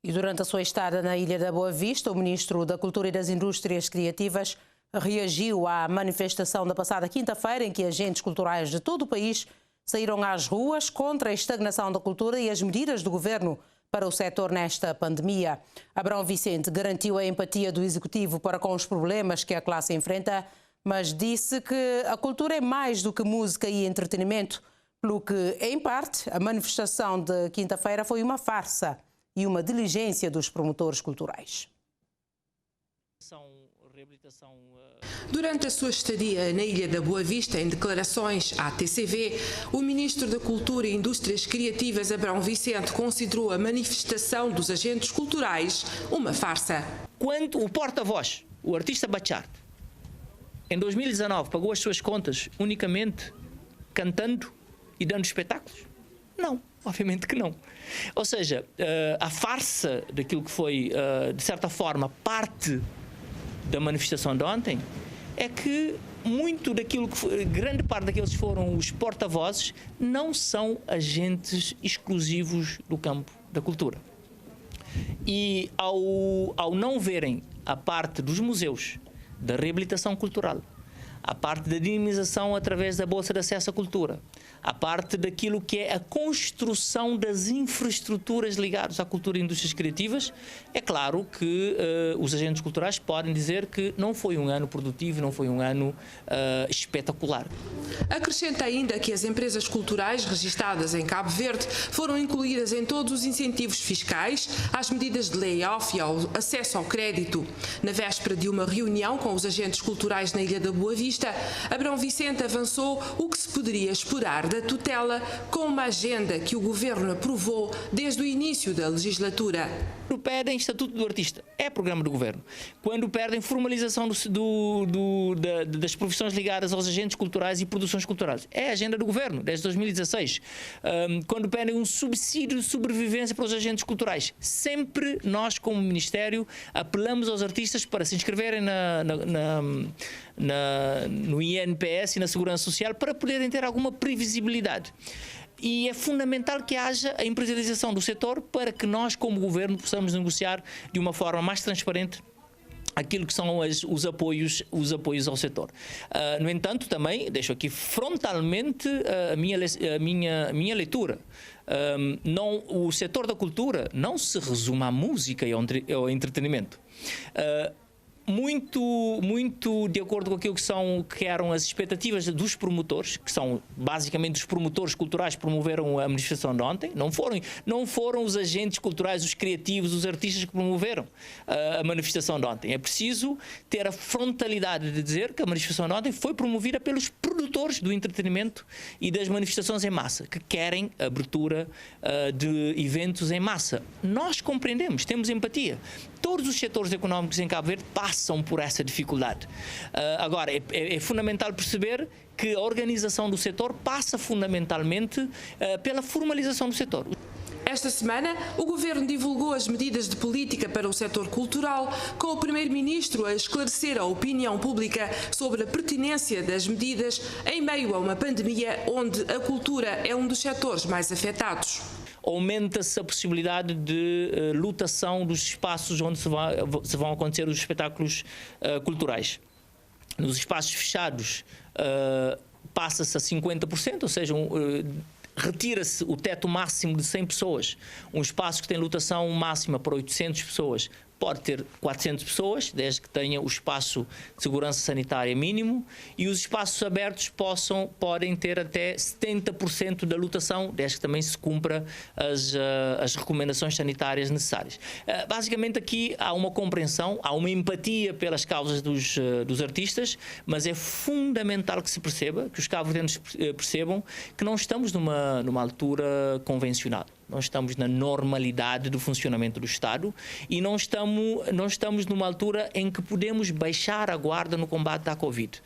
E durante a sua estada na Ilha da Boa Vista, o Ministro da Cultura e das Indústrias Criativas reagiu à manifestação da passada quinta-feira em que agentes culturais de todo o país saíram às ruas contra a estagnação da cultura e as medidas do governo para o setor nesta pandemia. Abrão Vicente garantiu a empatia do Executivo para com os problemas que a classe enfrenta, mas disse que a cultura é mais do que música e entretenimento, pelo que, em parte, a manifestação de quinta-feira foi uma farsa e uma diligência dos promotores culturais. Durante a sua estadia na Ilha da Boa Vista, em declarações à TCV, o Ministro da Cultura e Indústrias Criativas, Abrão Vicente, considerou a manifestação dos agentes culturais uma farsa. Quando o porta-voz, o artista Bachart, em 2019 pagou as suas contas unicamente cantando e dando espetáculos? Não, obviamente que não. Ou seja, a farsa daquilo que foi, de certa forma, parte da manifestação de ontem, é que muito daquilo que foi, grande parte daqueles que foram os porta-vozes não são agentes exclusivos do campo da cultura. E ao não verem a parte dos museus, da reabilitação cultural, a parte da dinamização através da Bolsa de Acesso à Cultura, a parte daquilo que é a construção das infraestruturas ligadas à cultura e indústrias criativas, é claro que os agentes culturais podem dizer que não foi um ano produtivo, não foi um ano espetacular. Acrescenta ainda que as empresas culturais registadas em Cabo Verde foram incluídas em todos os incentivos fiscais, às medidas de layoff e ao acesso ao crédito. Na véspera de uma reunião com os agentes culturais na Ilha da Boa Vista, Abrão Vicente avançou o que se poderia esperar da tutela com uma agenda que o Governo aprovou desde o início da legislatura. Quando pedem Estatuto do Artista, é programa do Governo. Quando pedem formalização das profissões ligadas aos agentes culturais e produções culturais, é a agenda do Governo, desde 2016. Quando pedem um subsídio de sobrevivência para os agentes culturais, sempre nós, como Ministério, apelamos aos artistas para se inscreverem no INPS e na Segurança Social para poderem ter alguma previsibilidade. E é fundamental que haja a empresarialização do setor para que nós, como Governo, possamos negociar de uma forma mais transparente aquilo que são os apoios ao setor. No entanto, também deixo aqui frontalmente a minha leitura. O setor da cultura não se resume à música e ao entretenimento. Muito de acordo com aquilo que eram as expectativas dos promotores, que são basicamente os promotores culturais que promoveram a manifestação de ontem. Não foram os agentes culturais, os criativos, os artistas que promoveram a manifestação de ontem. É preciso ter a frontalidade de dizer que a manifestação de ontem foi promovida pelos produtores do entretenimento e das manifestações em massa, que querem abertura de eventos em massa. Nós compreendemos, temos empatia. Todos os setores económicos em Cabo Verde passam por essa dificuldade. Agora, é fundamental perceber que a organização do setor passa fundamentalmente pela formalização do setor. Esta semana, o Governo divulgou as medidas de política para o setor cultural, com o Primeiro-Ministro a esclarecer a opinião pública sobre a pertinência das medidas em meio a uma pandemia onde a cultura é um dos setores mais afetados. Aumenta-se a possibilidade de lotação dos espaços onde se vão acontecer os espetáculos culturais. Nos espaços fechados passa-se a 50%, ou seja, retira-se o teto máximo de 100 pessoas. Um espaço que tem lotação máxima para 800 pessoas pode ter 400 pessoas, desde que tenha o espaço de segurança sanitária mínimo, e os espaços abertos podem ter até 70% da lotação, desde que também se cumpra as recomendações sanitárias necessárias. Basicamente aqui há uma compreensão, há uma empatia pelas causas dos artistas, mas é fundamental que se perceba, que os cabo-verdianos percebam que não estamos numa altura convencional. Nós estamos na normalidade do funcionamento do Estado e não estamos numa altura em que podemos baixar a guarda no combate à Covid.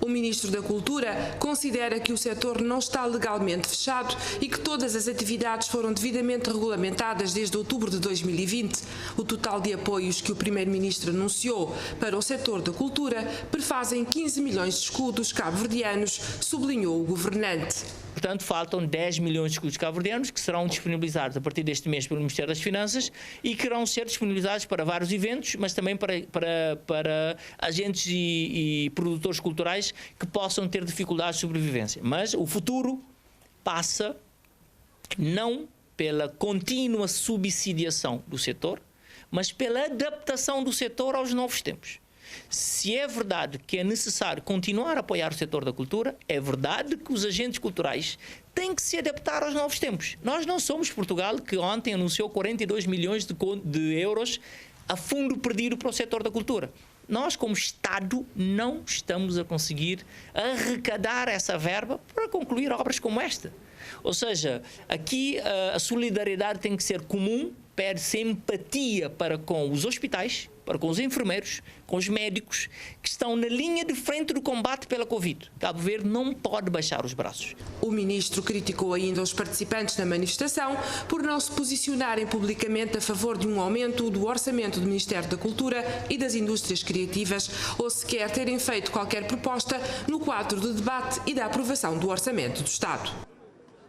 O Ministro da Cultura considera que o setor não está legalmente fechado e que todas as atividades foram devidamente regulamentadas desde outubro de 2020. O total de apoios que o Primeiro-Ministro anunciou para o setor da cultura prefazem 15 milhões de escudos cabo-verdianos, sublinhou o governante. Portanto, faltam 10 milhões de escudos cabo-verdianos que serão disponibilizados a partir deste mês pelo Ministério das Finanças e que irão ser disponibilizados para vários eventos, mas também para agentes e produtores culturais que possam ter dificuldades de sobrevivência. Mas o futuro passa não pela contínua subsidiação do setor, mas pela adaptação do setor aos novos tempos. Se é verdade que é necessário continuar a apoiar o setor da cultura, é verdade que os agentes culturais têm que se adaptar aos novos tempos. Nós não somos Portugal, que ontem anunciou 42 milhões de euros a fundo perdido para o setor da cultura. Nós, como Estado, não estamos a conseguir arrecadar essa verba para concluir obras como esta. Ou seja, aqui a solidariedade tem que ser comum, pede-se empatia para com os hospitais, para com os enfermeiros, com os médicos que estão na linha de frente do combate pela Covid. Cabo Verde não pode baixar os braços. O ministro criticou ainda os participantes na manifestação por não se posicionarem publicamente a favor de um aumento do orçamento do Ministério da Cultura e das Indústrias Criativas ou sequer terem feito qualquer proposta no quadro do debate e da aprovação do orçamento do Estado.